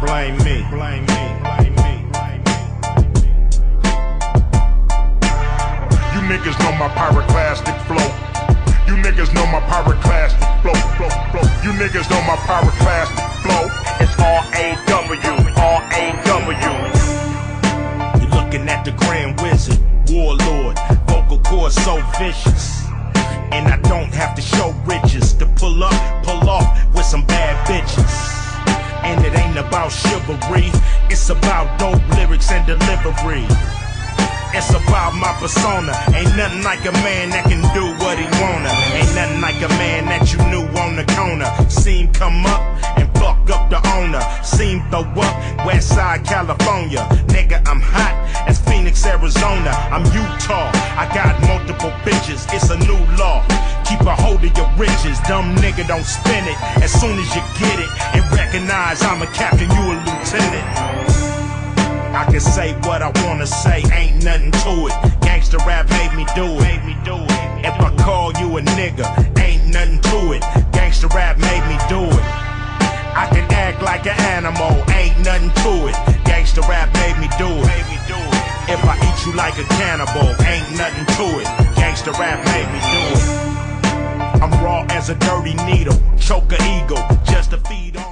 Blame me. You niggas know my pyroclastic flow. You niggas know my pyroclastic flow. You niggas know my pyroclastic flow. It's R-A-W. You're looking at the Grand Wizard, Warlord, vocal cords so vicious. And I don't have to show riches to pull off with some bad bitches. And it ain't about chivalry, it's about dope lyrics and delivery. It's about my persona. Ain't nothing like a man that can do what he wanna. Ain't nothing like a man that you knew on the corner. Seen come up and fuck up the owner. Seen throw up Westside California. Nigga, I'm hot as Phoenix, Arizona. I'm Utah, I got multiple bitches. It's a new law. Keep a hold of your riches. Dumb nigga, don't spin it as soon as you get it. And recognize I'm a captain, you a lieutenant. I can say what I wanna say, ain't nothing to it. Gangsta rap made me do it. If I call you a nigga, ain't nothing to it. Gangsta rap made me do it. I can act like an animal, ain't nothing to it. Gangsta rap made me do it. If I eat you like a cannibal, ain't nothing to it. Gangsta rap made me do it. I'm raw as a dirty needle, choke a eagle, just to feed on